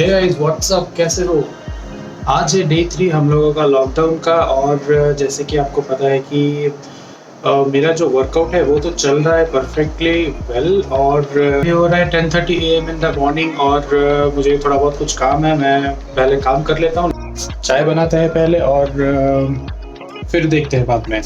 Hey guys what's up, कैसे हो। आज है डे 3 हम लोगों का लॉकडाउन का। और जैसे कि आपको पता है कि मेरा जो वर्कआउट है वो तो चल रहा है परफेक्टली वेल। और ये हो रहा है 10:30 AM इन द मॉर्निंग। और मुझे थोड़ा बहुत कुछ काम है, मैं पहले काम कर लेता हूँ। चाय बनाते हैं पहले और फिर देखते हैं बाद में।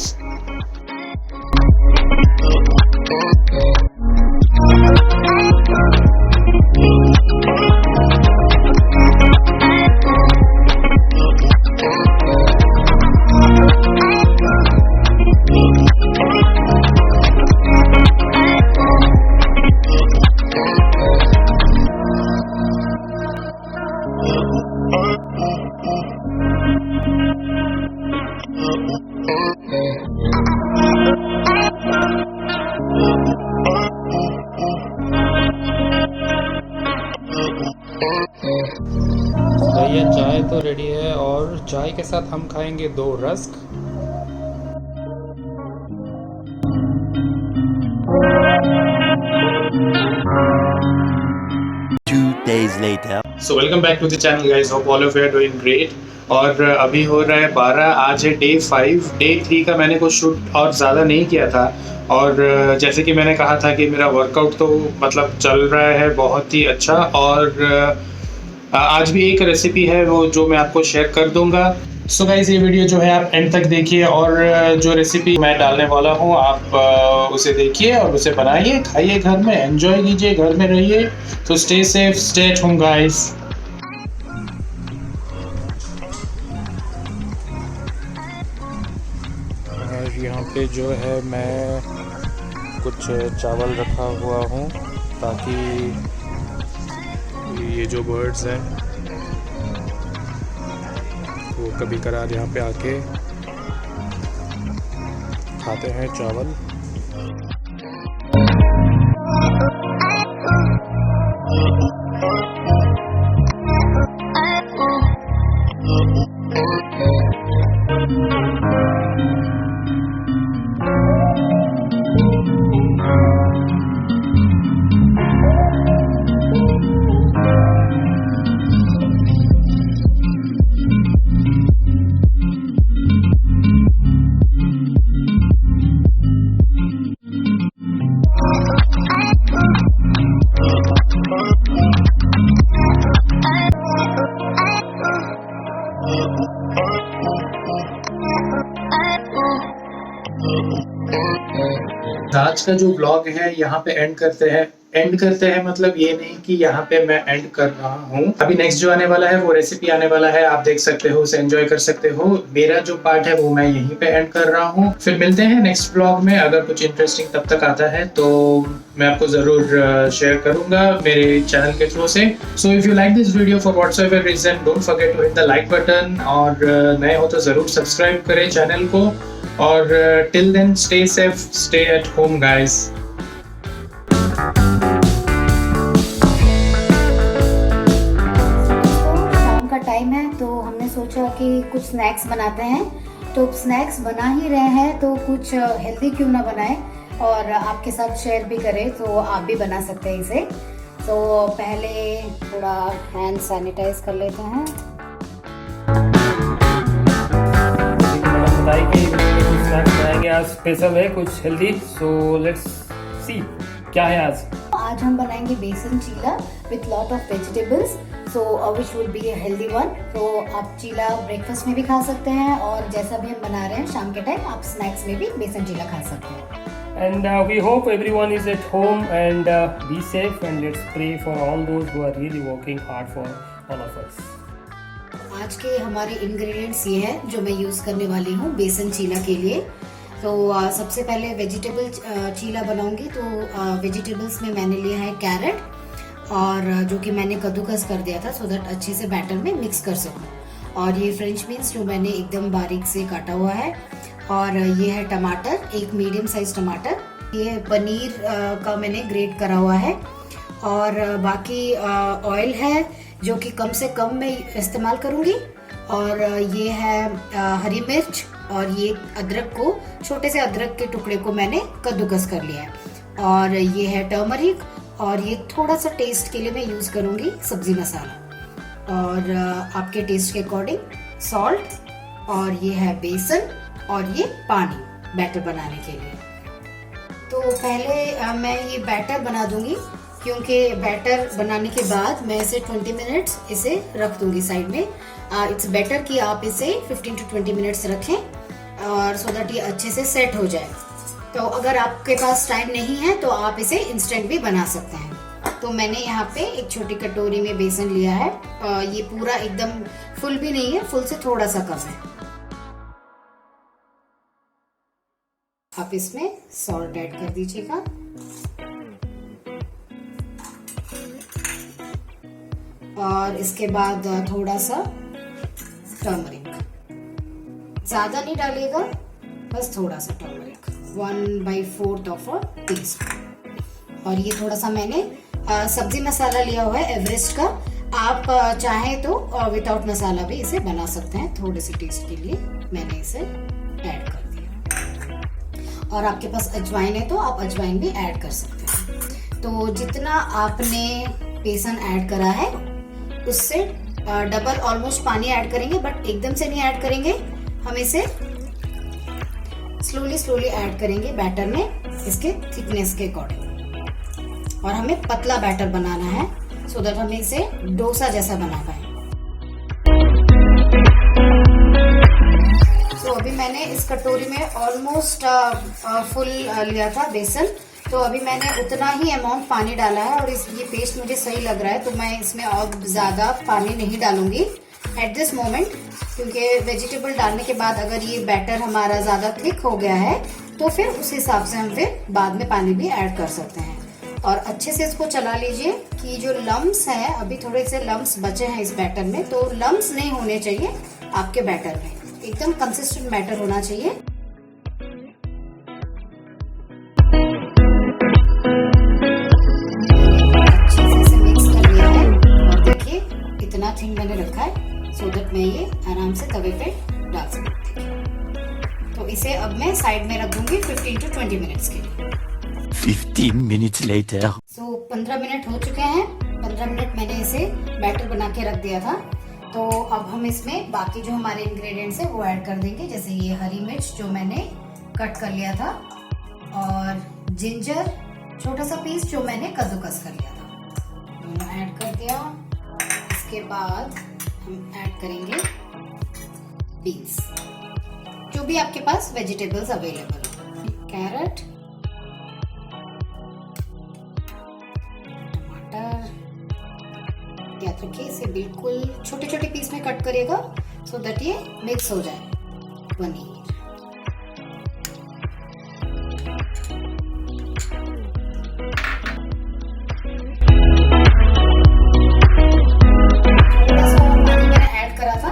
भैया चाय तो रेडी है और चाय के साथ हम खाएंगे 2 rusk. So welcome back to the channel guys, hope all of you are doing great। और अभी हो रहा है 12, आज है डे 5। डे 3 का मैंने कुछ शूट और ज़्यादा नहीं किया था। और जैसे कि मैंने कहा था कि मेरा वर्कआउट तो मतलब चल रहा है बहुत ही अच्छा। और आज भी एक रेसिपी है वो जो मैं आपको शेयर कर दूंगा। सो गाइस ये वीडियो जो है आप एंड तक देखिए। और जो रेसिपी मैं डालने वाला हूँ आप उसे देखिए और उसे बनाइए, खाइए, घर में एंजॉय कीजिए, घर में रहिए। तो stay safe, stay at home guys. यहाँ पे जो है मैं कुछ चावल रखा हुआ हूँ ताकि ये जो बर्ड्स हैं वो कभी कभार यहाँ पे आके खाते हैं चावल। आज का जो ब्लॉग है यहाँ पे एंड करते हैं मतलब ये नहीं कि यहाँ पे मैं एंड कर रहा हूँ। अभी नेक्स्ट जो आने वाला है वो रेसिपी आने वाला है, आप देख सकते हो, उसे एंजॉय कर सकते हो। मेरा जो पार्ट है वो मैं यहीं पे एंड कर रहा हूँ। फिर मिलते हैं नेक्स्ट ब्लॉग में। अगर कुछ इंटरेस्टिंग तब तक आता है तो मैं आपको जरूर शेयर करूंगा मेरे चैनल के थ्रू से। So if you like this video for whatsoever reason, don't forget to hit the like button. और नए हो तो जरूर सब्सक्राइब करें चैनल को। और till then stay safe, stay at home guys. शाम का टाइम है तो हमने सोचा कि कुछ स्नैक्स बनाते हैं। तो स्नैक्स बना ही रहे हैं तो कुछ हेल्दी क्यों ना बनाए और आपके साथ शेयर भी करें, तो आप भी बना सकते हैं इसे। तो पहले थोड़ा हैंड सैनिटाइज कर लेते हैं। बताइए कि स्नैक्स बनाएंगे आज, स्पेशल है कुछ हेल्दी। सो लेट्स सी क्या है आज हम बनाएंगे बेसन चीला with lot of vegetables, so which will be a healthy one. तो आप चीला ब्रेकफास्ट में भी खा सकते हैं और जैसा भी हम बना रहे हैं शाम के टाइम आप स्नैक्स में भी बेसन चीला खा सकते हैं। And we hope everyone is at home and be safe, and let's pray for all those who are really working hard for all of us. आज के हमारे इंग्रेडिएंट्स ये हैं जो मैं यूज़ करने वाली हूँ बेसन चीला के लिए। तो सबसे पहले वेजिटेबल चीला बनाऊंगी। तो वेजिटेबल्स में मैंने लिया है कैरेट, और जो कि मैंने कद्दूकस कर दिया था सो दैट अच्छे से बैटर में मिक्स कर सकूँ। और ये फ्रेंच बीन्स जो मैंने एकदम बारीक से काटा हुआ है। और ये है टमाटर, एक मीडियम साइज टमाटर। ये पनीर का मैंने ग्रेट करा हुआ है। और बाकी ऑयल है जो कि कम से कम मैं इस्तेमाल करूँगी। और ये है हरी मिर्च, और ये अदरक को, छोटे से अदरक के टुकड़े को मैंने कद्दूकस कर लिया है। और ये है टर्मरिक, और ये थोड़ा सा टेस्ट के लिए मैं यूज़ करूँगी सब्जी मसाला। और आपके टेस्ट के अकॉर्डिंग सॉल्ट, और ये है बेसन, और ये पानी बैटर बनाने के लिए। तो पहले मैं ये बैटर बना दूंगी, क्योंकि बैटर बनाने के बाद मैं इसे 20 मिनट्स इसे रख दूंगी साइड में। इट्स बेटर कि आप इसे 15 to 20 मिनट्स रखें, और सो दैट ये अच्छे से सेट हो जाए। तो अगर आपके पास टाइम नहीं है तो आप इसे इंस्टेंट भी बना सकते हैं। तो मैंने यहाँ पे एक छोटी कटोरी में बेसन लिया है, ये पूरा एकदम फुल भी नहीं है, फुल से थोड़ा सा कम है। आप इसमें सॉल्ट ऐड कर दीजिएगा, और इसके बाद थोड़ा सा टर्मरिक, ज्यादा नहीं डालिएगा, बस थोड़ा सा टर्मरिक, 1/4 ऑफ अ टीस्पून। और ये थोड़ा सा मैंने सब्जी मसाला लिया हुआ है एवरेस्ट का। आप चाहें तो विदाउट मसाला भी इसे बना सकते हैं, थोड़े से टेस्ट के लिए मैंने इसे ऐड कर दिया। और आपके पास अजवाइन है तो आप अजवाइन भी ऐड कर सकते हैं। तो जितना आपने बेसन ऐड करा है उससे डबल ऑलमोस्ट पानी ऐड करेंगे, बट एकदम से नहीं ऐड करेंगे, हम इसे स्लोली ऐड करेंगे बैटर में, इसके थिकनेस के अकॉर्डिंग। और हमें पतला बैटर बनाना है, सो दैट हम इसे डोसा जैसा बना पाए। तो अभी मैंने इस कटोरी में ऑलमोस्ट फुल लिया था बेसन, तो अभी मैंने उतना ही अमाउंट पानी डाला है, और ये पेस्ट मुझे सही लग रहा है, तो मैं इसमें और ज़्यादा पानी नहीं डालूंगी एट दिस मोमेंट, क्योंकि वेजिटेबल डालने के बाद अगर ये बैटर हमारा ज़्यादा थिक हो गया है तो फिर उस हिसाब से हम फिर बाद में पानी भी ऐड कर सकते हैं। और अच्छे से इसको चला लीजिए कि जो लम्स हैं, अभी थोड़े से लम्स बचे हैं इस बैटर में, तो लम्स नहीं होने चाहिए आपके बैटर में, एकदम कंसिस्टेंट बैटर होना चाहिए। अच्छे से इसे मिक्स कर लिया है, और देखिए इतना थिन मैंने रखा है, सो दैट मैं ये आराम से तवे पे डाल सकती हूँ। तो इसे अब मैं साइड में रख दूंगी 15 to 20 मिनट्स के लिए। 15 minutes later. So 15 मिनट हो चुके हैं। 15 मिनट मैंने इसे बैटर बना के रख दिया था। तो अब हम इसमें बाकी जो हमारे इंग्रेडिएंट्स है वो ऐड कर देंगे, जैसे ये हरी मिर्च जो मैंने कट कर लिया था, और जिंजर छोटा सा पीस जो मैंने कद्दूकस कर लिया था, दोनों ऐड कर दिया। इसके बाद हम ऐड करेंगे बीन्स, जो भी आपके पास वेजिटेबल्स अवेलेबल हो, कैरेट, याद रखिए इसे बिल्कुल छोटे छोटे पीस में कट करिएगा, सो दैट ये मिक्स हो जाए। पनीर, थोड़ा सा पानी मैंने ऐड करा था,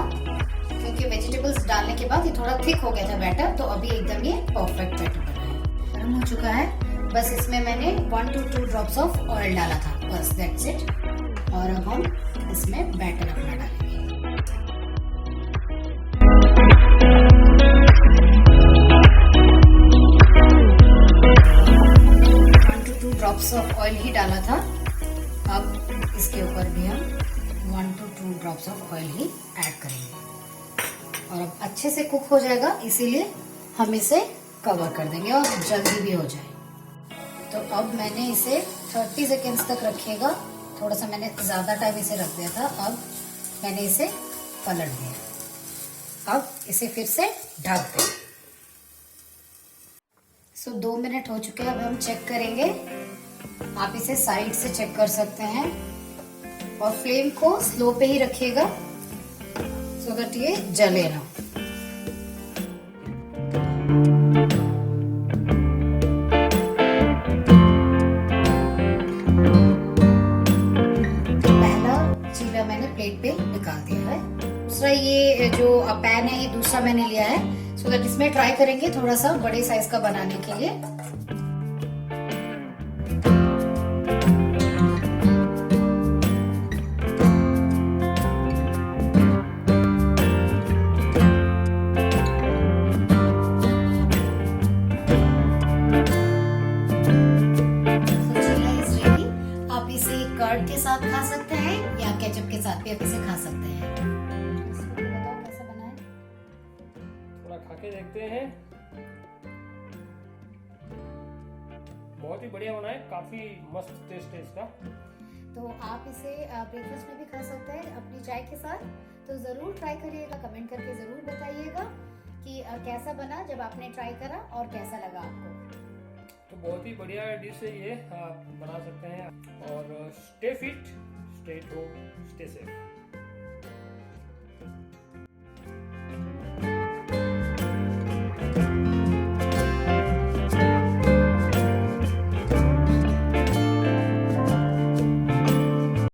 क्योंकि वेजिटेबल्स डालने के बाद ये थोड़ा थिक हो गया था बैटर, तो अभी एकदम ये परफेक्ट बैटर बना है। गर्म हो चुका है, बस इसमें मैंने 1 to 2 ड्रॉप्स ऑफ ऑयल डाला था, बस दैट्स इट। और अब हम इसमें बैटर अपना डालेंगे। 1 to 2 ड्रॉप्स ऑफ ऑयल ही डाला था, अब इसके ऊपर भी हम 1 to 2 drops of oil he add करेंगे। और अब अच्छे से कुक हो जाएगा, इसीलिए हम इसे कवर कर देंगे और जल्दी भी हो जाए। तो अब मैंने इसे 30 सेकेंड्स तक रखिएगा, थोड़ा सा मैंने ज़्यादा टाइम इसे रख दिया था, अब मैंने इसे पलट दिया। अब इसे फिर से ढक दें। 2 मिनट हो चुके हैं, अब हम चेक करेंगे। आप इसे साइड से चेक कर सकते हैं, और फ्लेम को स्लो पे ही रखिएगा, सो दैट ये जले ना। प्लेट पे निकाल दिया है। दूसरा ये जो पैन है, ये दूसरा मैंने लिया है, सो दैट इसमें ट्राई करेंगे थोड़ा सा बड़े साइज का बनाने के लिए। आप इसे कर्ड के साथ खा सकते हैं, या केचप के साथ भी आप इसे खा सकते हैं। खा के देखते हैं। बहुत ही बढ़िया बना है, काफी मस्त टेस्ट है इसका। तो आप इसे ब्रेकफास्ट में भी खा सकते हैं अपनी चाय के साथ। तो ज़रूर ट्राई करिएगा, कमेंट करके ज़रूर बताइएगा कि कैसा बना जब आपने ट्राई करा और कैसा लगा आपको। तो बहुत ही बढ़िया डिश है ये, आप बना सकते हैं। और stay fit, stay home, stay safe.